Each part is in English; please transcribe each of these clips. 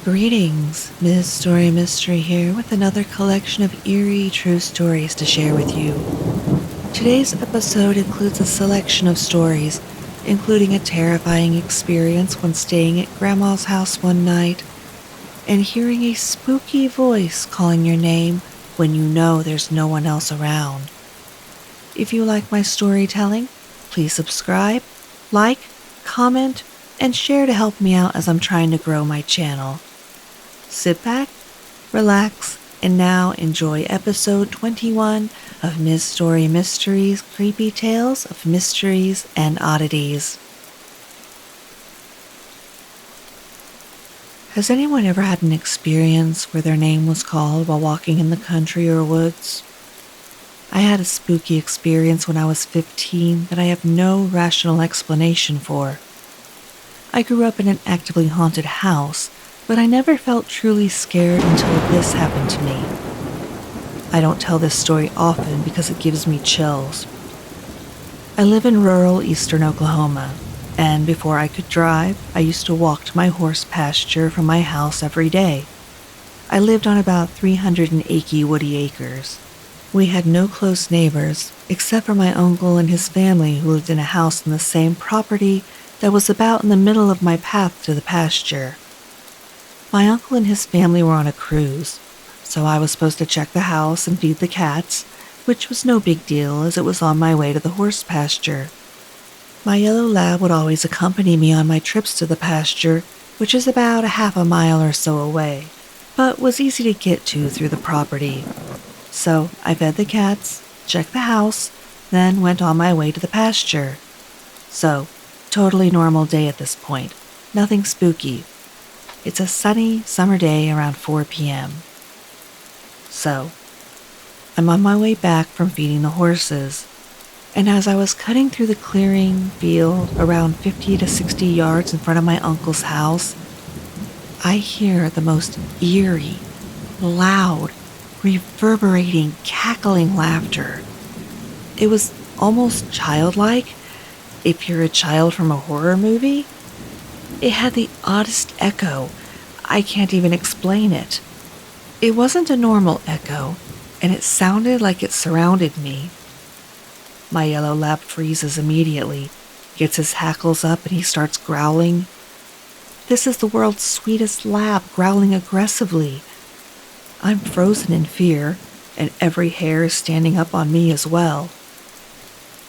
Greetings, Ms. Story Mystery here with another collection of eerie true stories to share with you. Today's episode includes a selection of stories, including a terrifying experience when staying at Grandma's house one night and hearing a spooky voice calling your name when you know there's no one else around. If you like my storytelling, please subscribe, like, comment, and share to help me out as I'm trying to grow my channel. Sit back, relax, and now enjoy episode 21 of Ms. Story Mysteries Creepy Tales of Mysteries and Oddities. Has anyone ever had an experience where their name was called while walking in the country or woods? I had a spooky experience when I was 15 that I have no rational explanation for. I grew up in an actively haunted house, but I never felt truly scared until this happened to me. I don't tell this story often because it gives me chills. I live in rural eastern Oklahoma, and before I could drive, I used to walk to my horse pasture from my house every day. I lived on about 380 woody acres. We had no close neighbors, except for my uncle and his family who lived in a house on the same property that was about in the middle of my path to the pasture. My uncle and his family were on a cruise, so I was supposed to check the house and feed the cats, which was no big deal as it was on my way to the horse pasture. My yellow lab would always accompany me on my trips to the pasture, which is about a half a mile or so away, but was easy to get to through the property. So I fed the cats, checked the house, then went on my way to the pasture. So, totally normal day at this point. Nothing spooky. It's a sunny summer day around 4 p.m. So, I'm on my way back from feeding the horses, and as I was cutting through the clearing field around 50 to 60 yards in front of my uncle's house, I hear the most eerie, loud, reverberating, cackling laughter. It was almost childlike, if you're a child from a horror movie. It had the oddest echo. I can't even explain it. It wasn't a normal echo, and it sounded like it surrounded me. My yellow lab freezes immediately, gets his hackles up, and he starts growling. This is the world's sweetest lab growling aggressively. I'm frozen in fear, and every hair is standing up on me as well.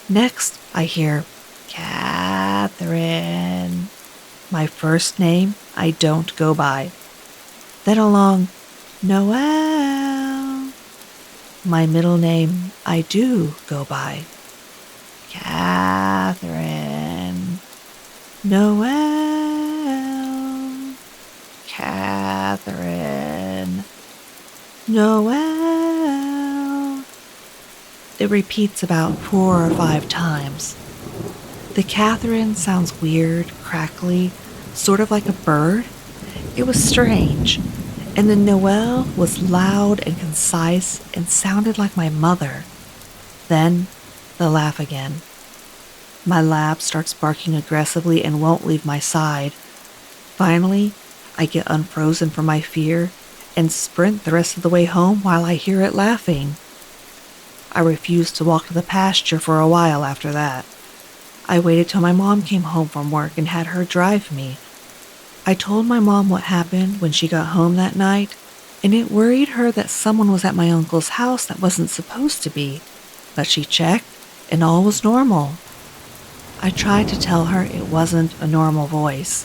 Next, I hear, Catherine. My first name I don't go by. Then along, Noel. My middle name I do go by. Catherine. Noel. Catherine. Noel. It repeats about 4 or 5 times. The Catherine sounds weird, crackly, sort of like a bird. It was strange. And the Noel was loud and concise and sounded like my mother. Then, the laugh again. My lab starts barking aggressively and won't leave my side. Finally, I get unfrozen from my fear and sprint the rest of the way home while I hear it laughing. I refused to walk to the pasture for a while after that. I waited till my mom came home from work and had her drive me. I told my mom what happened when she got home that night, and it worried her that someone was at my uncle's house that wasn't supposed to be, but she checked and all was normal. I tried to tell her it wasn't a normal voice,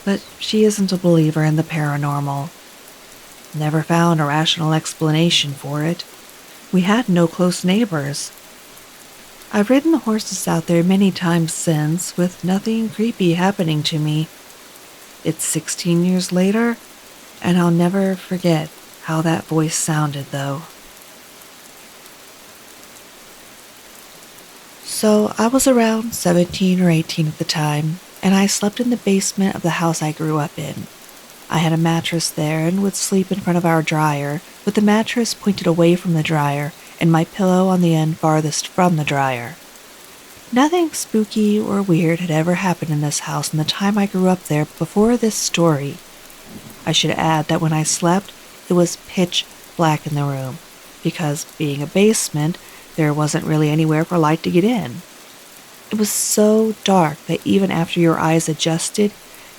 but she isn't a believer in the paranormal. Never found a rational explanation for it. We had no close neighbors. I've ridden the horses out there many times since, with nothing creepy happening to me. It's 16 years later, and I'll never forget how that voice sounded, though. So I was around 17 or 18 at the time, and I slept in the basement of the house I grew up in. I had a mattress there and would sleep in front of our dryer, with the mattress pointed away from the dryer and my pillow on the end farthest from the dryer. Nothing spooky or weird had ever happened in this house in the time I grew up there before this story. I should add that when I slept, it was pitch black in the room, because being a basement, there wasn't really anywhere for light to get in. It was so dark that even after your eyes adjusted,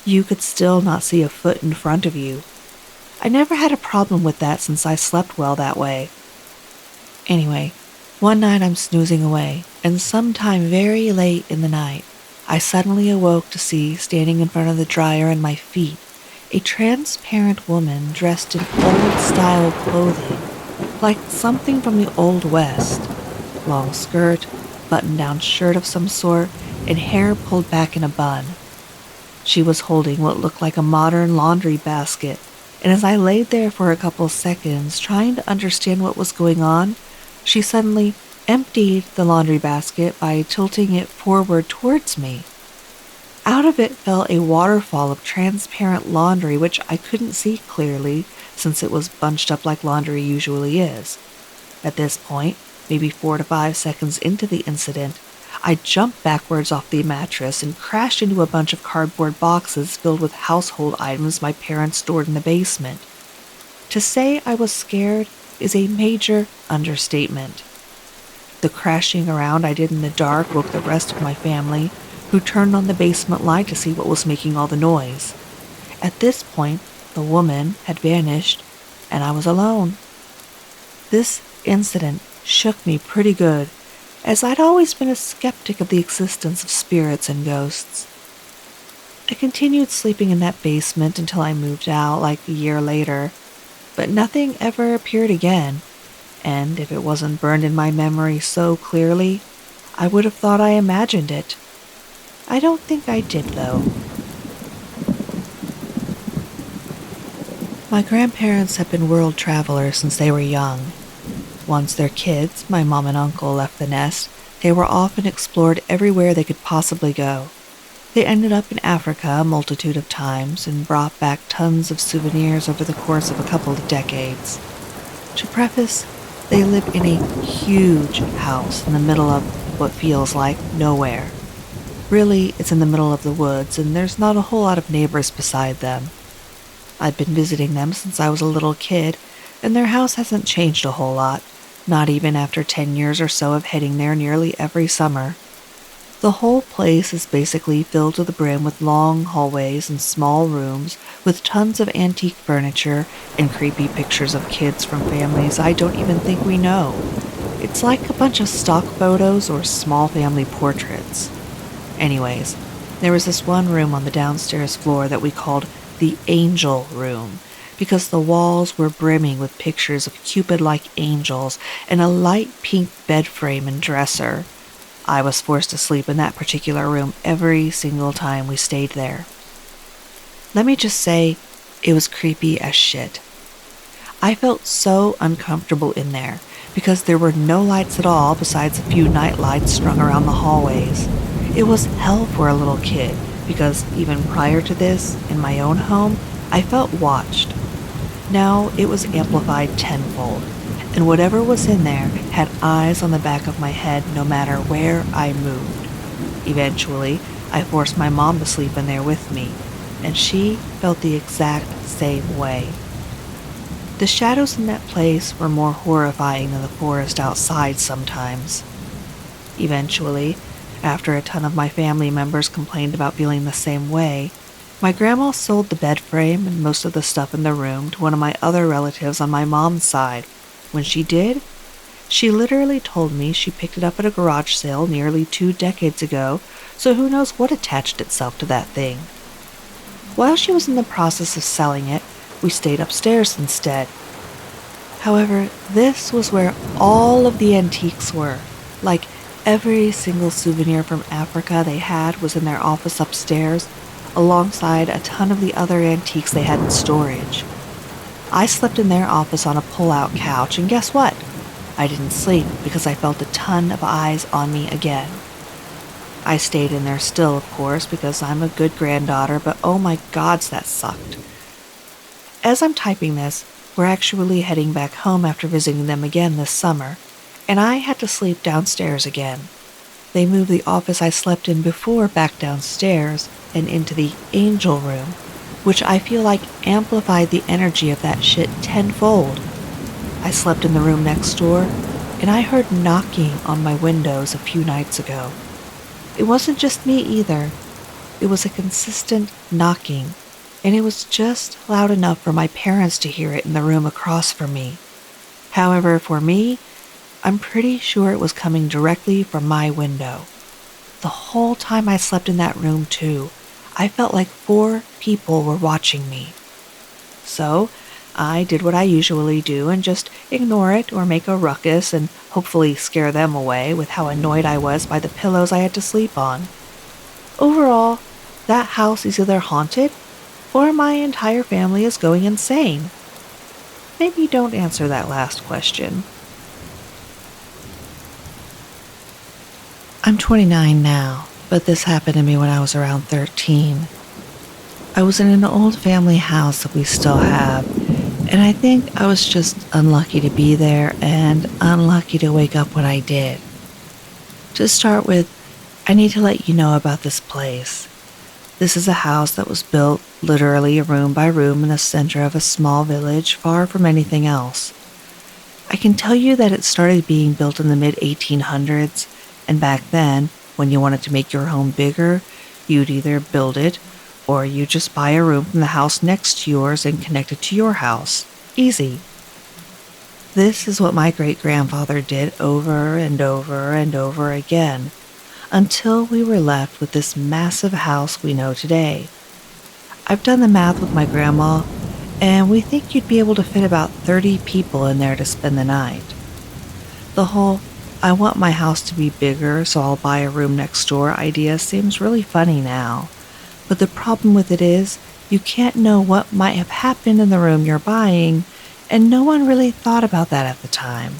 you could still not see a foot in front of you. I never had a problem with that since I slept well that way. Anyway, one night I'm snoozing away, and sometime very late in the night, I suddenly awoke to see, standing in front of the dryer and my feet, a transparent woman dressed in old-style clothing, like something from the Old West. Long skirt, button-down shirt of some sort, and hair pulled back in a bun. She was holding what looked like a modern laundry basket, and as I laid there for a couple seconds trying to understand what was going on, she suddenly emptied the laundry basket by tilting it forward towards me. Out of it fell a waterfall of transparent laundry which I couldn't see clearly since it was bunched up like laundry usually is. At this point, maybe 4 to 5 seconds into the incident, I jumped backwards off the mattress and crashed into a bunch of cardboard boxes filled with household items my parents stored in the basement. To say I was scared is a major understatement. The crashing around I did in the dark woke the rest of my family, who turned on the basement light to see what was making all the noise. At this point, the woman had vanished, and I was alone. This incident shook me pretty good, as I'd always been a skeptic of the existence of spirits and ghosts. I continued sleeping in that basement until I moved out like a year later, but nothing ever appeared again, and if it wasn't burned in my memory so clearly, I would have thought I imagined it. I don't think I did, though. My grandparents had been world travelers since they were young. Once their kids, my mom and uncle, left the nest, they were off and explored everywhere they could possibly go. They ended up in Africa a multitude of times and brought back tons of souvenirs over the course of a couple of decades. To preface, they live in a huge house in the middle of what feels like nowhere. Really, it's in the middle of the woods, and there's not a whole lot of neighbors beside them. I've been visiting them since I was a little kid, and their house hasn't changed a whole lot, not even after 10 years or so of heading there nearly every summer. The whole place is basically filled to the brim with long hallways and small rooms with tons of antique furniture and creepy pictures of kids from families I don't even think we know. It's like a bunch of stock photos or small family portraits. Anyways, there was this one room on the downstairs floor that we called the Angel Room, because the walls were brimming with pictures of Cupid-like angels and a light pink bed frame and dresser. I was forced to sleep in that particular room every single time we stayed there. Let me just say, it was creepy as shit. I felt so uncomfortable in there because there were no lights at all besides a few night lights strung around the hallways. It was hell for a little kid because even prior to this, in my own home, I felt watched. Now it was amplified tenfold, and whatever was in there had eyes on the back of my head no matter where I moved. Eventually, I forced my mom to sleep in there with me, and she felt the exact same way. The shadows in that place were more horrifying than the forest outside sometimes. Eventually, after a ton of my family members complained about feeling the same way, my grandma sold the bed frame and most of the stuff in the room to one of my other relatives on my mom's side. When she did, she literally told me she picked it up at a garage sale nearly 2 decades ago, so who knows what attached itself to that thing. While she was in the process of selling it, we stayed upstairs instead. However, this was where all of the antiques were. Like, every single souvenir from Africa they had was in their office upstairs, alongside a ton of the other antiques they had in storage. I slept in their office on a pull-out couch, and guess what? I didn't sleep because I felt a ton of eyes on me again. I stayed in there still, of course, because I'm a good granddaughter, but oh my gods, that sucked. As I'm typing this, we're actually heading back home after visiting them again this summer, and I had to sleep downstairs again. They moved the office I slept in before back downstairs and into the Angel Room, which I feel like amplified the energy of that shit tenfold. I slept in the room next door, and I heard knocking on my windows a few nights ago. It wasn't just me either. It was a consistent knocking, and it was just loud enough for my parents to hear it in the room across from me. However, for me, I'm pretty sure it was coming directly from my window. The whole time I slept in that room, too, I felt like 4 people were watching me. So, I did what I usually do and just ignore it or make a ruckus and hopefully scare them away with how annoyed I was by the pillows I had to sleep on. Overall, that house is either haunted or my entire family is going insane. Maybe don't answer that last question. I'm 29 now, but this happened to me when I was around 13. I was in an old family house that we still have, and I think I was just unlucky to be there and unlucky to wake up when I did. To start with, I need to let you know about this place. This is a house that was built literally room by room in the center of a small village far from anything else. I can tell you that it started being built in the mid-1800s, and back then, when you wanted to make your home bigger, you'd either build it or you just buy a room from the house next to yours and connect it to your house. Easy. This is what my great-grandfather did over and over and over again, until we were left with this massive house we know today. I've done the math with my grandma, and we think you'd be able to fit about 30 people in there to spend the night. The whole "I want my house to be bigger, so I'll buy a room next door" idea seems really funny now. But the problem with it is, you can't know what might have happened in the room you're buying, and no one really thought about that at the time.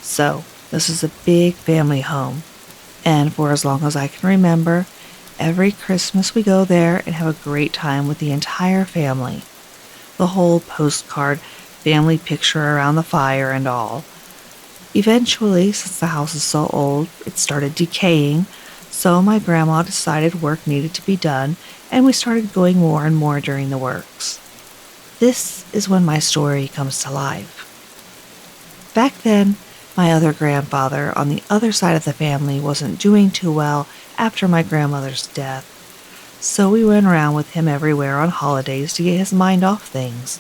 So, this is a big family home, and for as long as I can remember, every Christmas we go there and have a great time with the entire family. The whole postcard family picture around the fire and all. Eventually, since the house is so old, it started decaying, so my grandma decided work needed to be done, and we started going more and more during the works. This is when my story comes to life. Back then, my other grandfather on the other side of the family wasn't doing too well after my grandmother's death, so we went around with him everywhere on holidays to get his mind off things.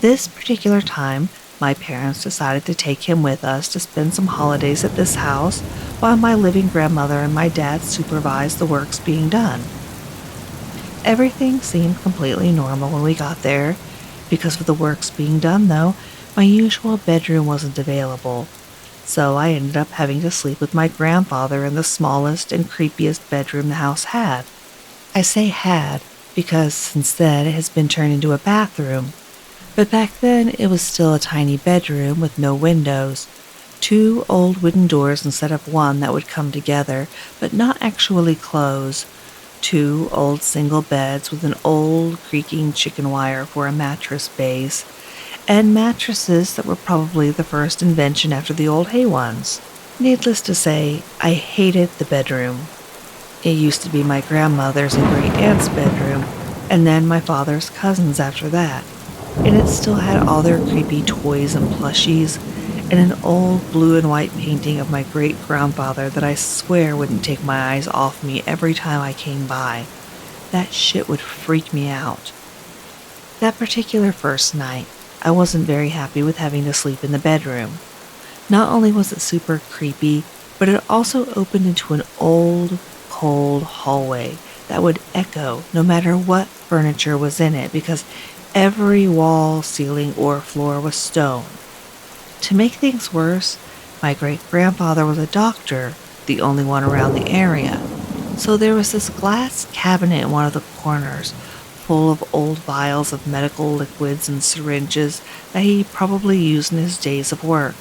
This particular time, my parents decided to take him with us to spend some holidays at this house while my living grandmother and my dad supervised the works being done. Everything seemed completely normal when we got there. Because of the works being done, though, my usual bedroom wasn't available, so I ended up having to sleep with my grandfather in the smallest and creepiest bedroom the house had. I say had because since then it has been turned into a bathroom. But back then, it was still a tiny bedroom with no windows, 2 old wooden doors instead of one that would come together, but not actually close, 2 old single beds with an old creaking chicken wire for a mattress base, and mattresses that were probably the first invention after the old hay ones. Needless to say, I hated the bedroom. It used to be my grandmother's and great-aunt's bedroom, and then my father's cousins after that. And it still had all their creepy toys and plushies, and an old blue and white painting of my great-grandfather that I swear wouldn't take my eyes off me every time I came by. That shit would freak me out. That particular first night, I wasn't very happy with having to sleep in the bedroom. Not only was it super creepy, but it also opened into an old, cold hallway that would echo no matter what furniture was in it because every wall, ceiling, or floor was stone. To make things worse, my great-grandfather was a doctor, the only one around the area, so there was this glass cabinet in one of the corners, full of old vials of medical liquids and syringes that he probably used in his days of work.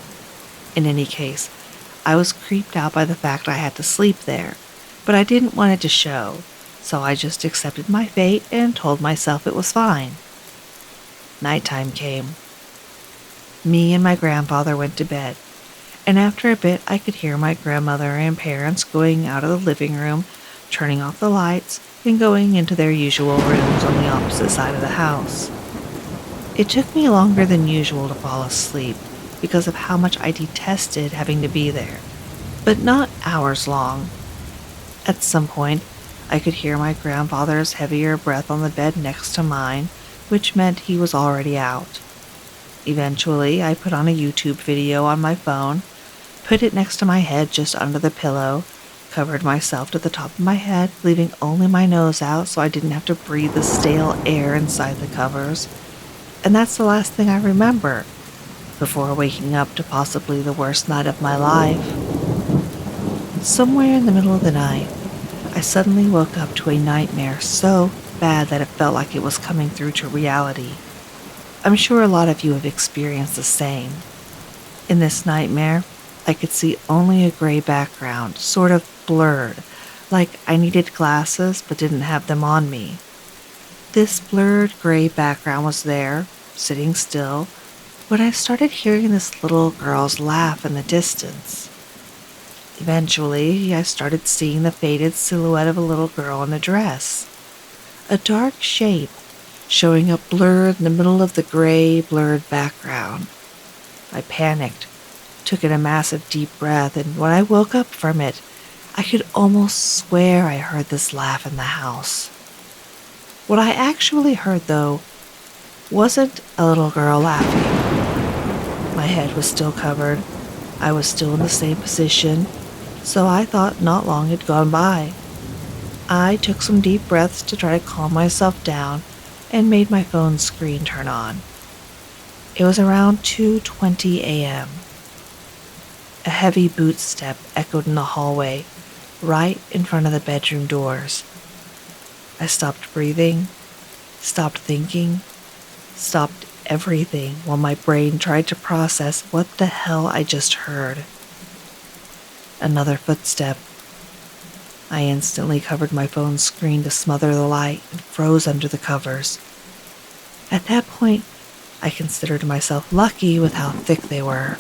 In any case, I was creeped out by the fact I had to sleep there, but I didn't want it to show, so I just accepted my fate and told myself it was fine. Nighttime came. Me and my grandfather went to bed, and after a bit I could hear my grandmother and parents going out of the living room turning off the lights and going into their usual rooms on the opposite side of the house. It took me longer than usual to fall asleep because of how much I detested having to be there, but not hours long. At some point, I could hear my grandfather's heavier breath on the bed next to mine, which meant he was already out. Eventually, I put on a YouTube video on my phone, put it next to my head just under the pillow, covered myself to the top of my head, leaving only my nose out so I didn't have to breathe the stale air inside the covers. And that's the last thing I remember, before waking up to possibly the worst night of my life. Somewhere in the middle of the night, I suddenly woke up to a nightmare so bad that it felt like it was coming through to reality. I'm sure a lot of you have experienced the same. In this nightmare, I could see only a gray background, sort of blurred, like I needed glasses but didn't have them on me. This blurred gray background was there, sitting still, when I started hearing this little girl's laugh in the distance. Eventually, I started seeing the faded silhouette of a little girl in a dress, a dark shape showing up blurred in the middle of the gray, blurred background. I panicked, took in a massive deep breath, and when I woke up from it, I could almost swear I heard this laugh in the house. What I actually heard, though, wasn't a little girl laughing. My head was still covered. I was still in the same position, so I thought not long had gone by. I took some deep breaths to try to calm myself down and made my phone's screen turn on. It was around 2:20 a.m. A heavy boot step echoed in the hallway, right in front of the bedroom doors. I stopped breathing, stopped thinking, stopped everything while my brain tried to process what the hell I just heard. Another footstep. I instantly covered my phone's screen to smother the light and froze under the covers. At that point, I considered myself lucky with how thick they were.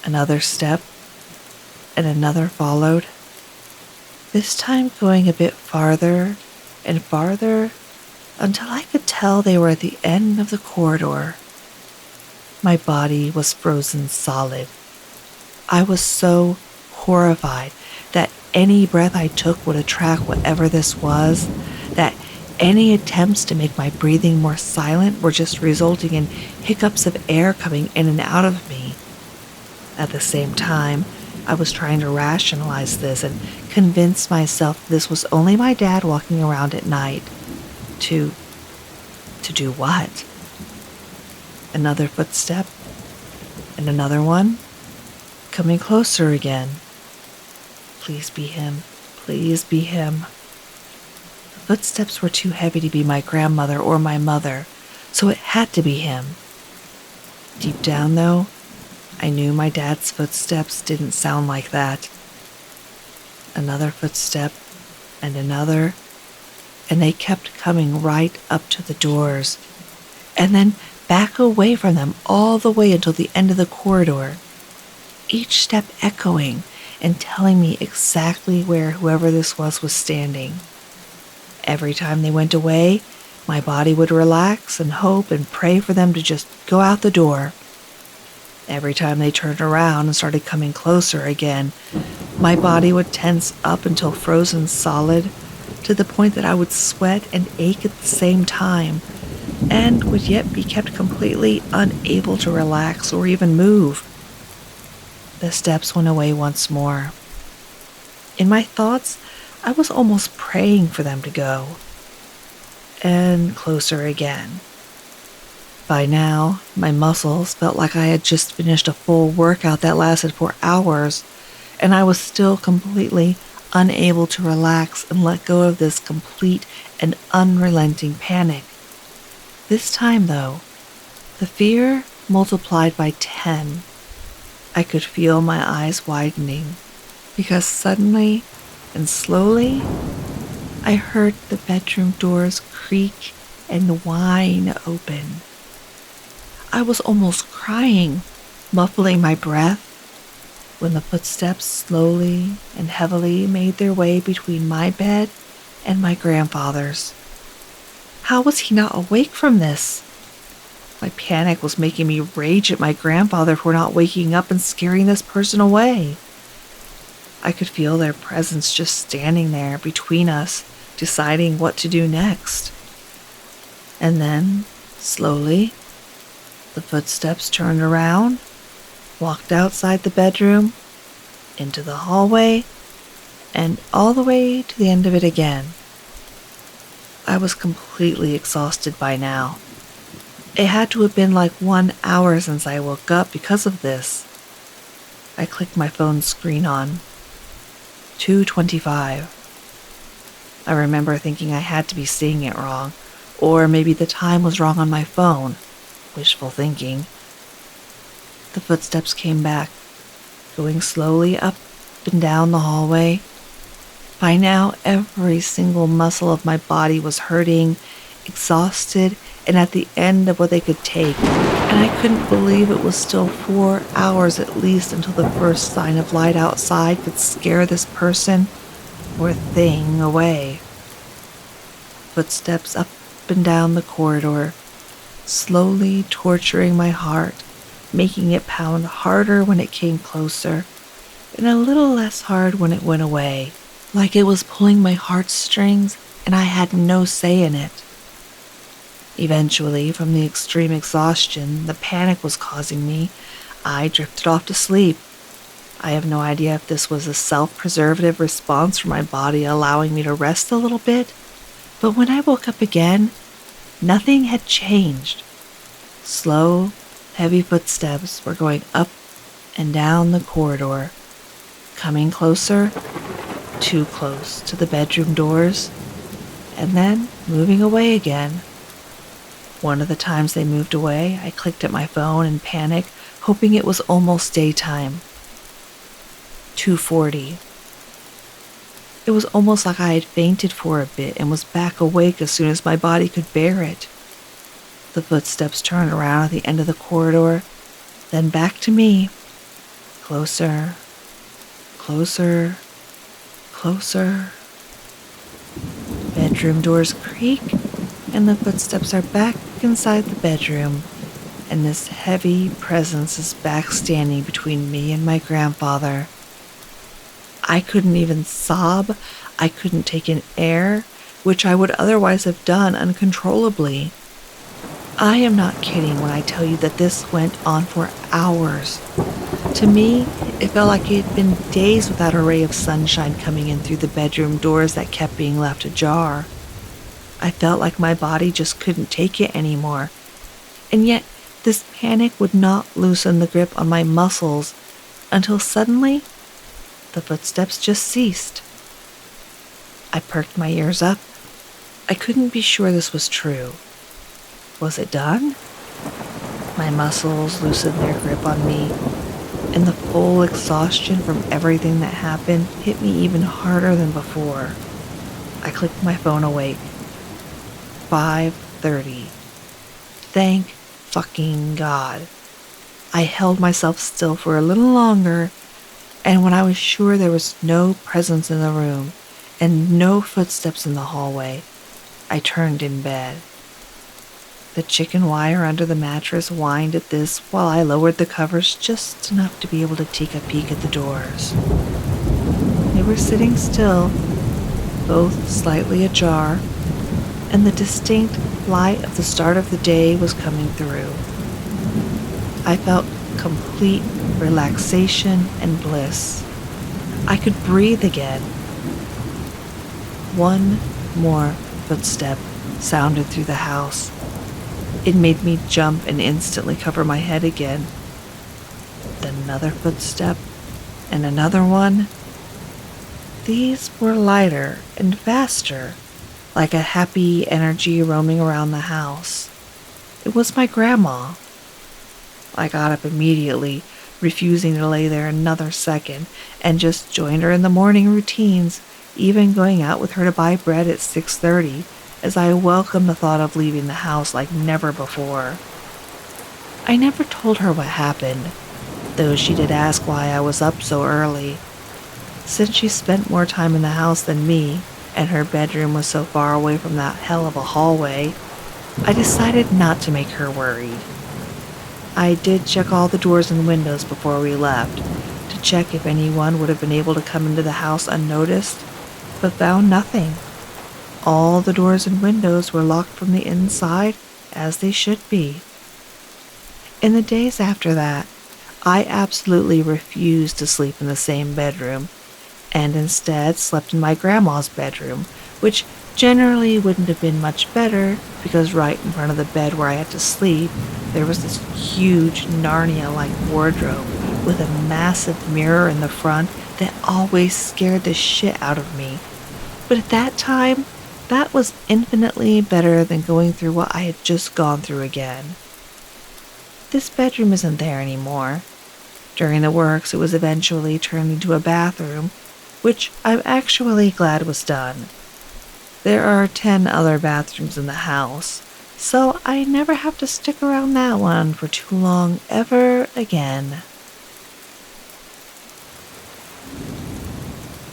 Another step, and another followed, this time going a bit farther and farther until I could tell they were at the end of the corridor. My body was frozen solid. I was so horrified that any breath I took would attract whatever this was, that any attempts to make my breathing more silent were just resulting in hiccups of air coming in and out of me. At the same time, I was trying to rationalize this and convince myself this was only my dad walking around at night. To do what? Another footstep, and another one, coming closer again. Please be him. Please be him. The footsteps were too heavy to be my grandmother or my mother, so it had to be him. Deep down, though, I knew my dad's footsteps didn't sound like that. Another footstep, and another, and they kept coming right up to the doors, and then back away from them all the way until the end of the corridor, each step echoing and telling me exactly where whoever this was standing. Every time they went away, my body would relax and hope and pray for them to just go out the door. Every time they turned around and started coming closer again, my body would tense up until frozen solid, to the point that I would sweat and ache at the same time, and would yet be kept completely unable to relax or even move. The steps went away once more. In my thoughts, I was almost praying for them to go. And closer again. By now, my muscles felt like I had just finished a full workout that lasted for hours, and I was still completely unable to relax and let go of this complete and unrelenting panic. This time, though, the fear multiplied by 10. I could feel my eyes widening, because suddenly and slowly, I heard the bedroom doors creak and whine open. I was almost crying, muffling my breath, when the footsteps slowly and heavily made their way between my bed and my grandfather's. How was he not awake from this? My panic was making me rage at my grandfather for not waking up and scaring this person away. I could feel their presence just standing there between us, deciding what to do next. And then, slowly, the footsteps turned around, walked outside the bedroom, into the hallway, and all the way to the end of it again. I was completely exhausted by now. It had to have been like 1 hour since I woke up because of this. I clicked my phone's screen on. 2:25. I remember thinking I had to be seeing it wrong, or maybe the time was wrong on my phone. Wishful thinking. The footsteps came back, going slowly up and down the hallway. By now, every single muscle of my body was hurting, exhausted, and at the end of what they could take, and I couldn't believe it was still 4 hours at least until the first sign of light outside could scare this person or thing away. Footsteps up and down the corridor, slowly torturing my heart, making it pound harder when it came closer, and a little less hard when it went away, like it was pulling my heartstrings and I had no say in it. Eventually, from the extreme exhaustion the panic was causing me, I drifted off to sleep. I have no idea if this was a self-preservative response from my body allowing me to rest a little bit, but when I woke up again, nothing had changed. Slow, heavy footsteps were going up and down the corridor, coming closer, too close to the bedroom doors, and then moving away again. One of the times they moved away, I clicked at my phone in panic, hoping it was almost daytime. 2:40. It was almost like I had fainted for a bit and was back awake as soon as my body could bear it. The footsteps turned around at the end of the corridor, then back to me. Closer, closer, closer. Bedroom doors creak, and the footsteps are back inside the bedroom, and this heavy presence is back standing between me and my grandfather. I couldn't even sob, I couldn't take in air, which I would otherwise have done uncontrollably. I am not kidding when I tell you that this went on for hours. To me, it felt like it had been days without a ray of sunshine coming in through the bedroom doors that kept being left ajar. I felt like my body just couldn't take it anymore. And yet, this panic would not loosen the grip on my muscles until suddenly, the footsteps just ceased. I perked my ears up. I couldn't be sure this was true. Was it done? My muscles loosened their grip on me, and the full exhaustion from everything that happened hit me even harder than before. I clicked my phone awake. 5:30. Thank fucking God. I held myself still for a little longer, and when I was sure there was no presence in the room and no footsteps in the hallway, I turned in bed. The chicken wire under the mattress whined at this while I lowered the covers just enough to be able to take a peek at the doors. They were sitting still, both slightly ajar, and the distinct light of the start of the day was coming through. I felt complete relaxation and bliss. I could breathe again. One more footstep sounded through the house. It made me jump and instantly cover my head again. Then another footstep, and another one. These were lighter and faster, like a happy energy roaming around the house. It was my grandma. I got up immediately, refusing to lay there another second, and just joined her in the morning routines, even going out with her to buy bread at 6:30, as I welcomed the thought of leaving the house like never before. I never told her what happened. though she did ask why I was up so early. Since she spent more time in the house than me, and her bedroom was so far away from that hell of a hallway, I decided not to make her worried. I did check all the doors and windows before we left, to check if anyone would have been able to come into the house unnoticed, but found nothing. All the doors and windows were locked from the inside, as they should be. In the days after that, I absolutely refused to sleep in the same bedroom, and instead slept in my grandma's bedroom, which generally wouldn't have been much better because right in front of the bed where I had to sleep, there was this huge Narnia-like wardrobe with a massive mirror in the front that always scared the shit out of me. But at that time, that was infinitely better than going through what I had just gone through again. This bedroom isn't there anymore. During the works, it was eventually turned into a bathroom, which I'm actually glad was done. There are 10 other bathrooms in the house, so I never have to stick around that one for too long ever again.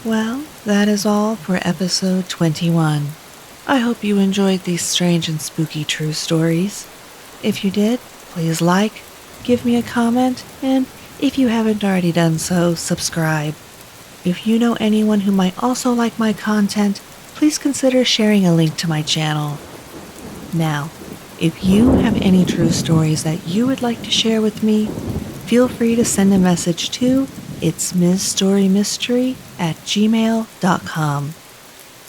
Well, that is all for episode 21. I hope you enjoyed these strange and spooky true stories. If you did, please like, give me a comment, and if you haven't already done so, subscribe. If you know anyone who might also like my content, please consider sharing a link to my channel. Now, if you have any true stories that you would like to share with me, feel free to send a message to itsmisstorymystery@gmail.com.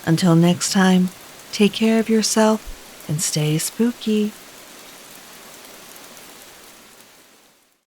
Until next time, take care of yourself and stay spooky.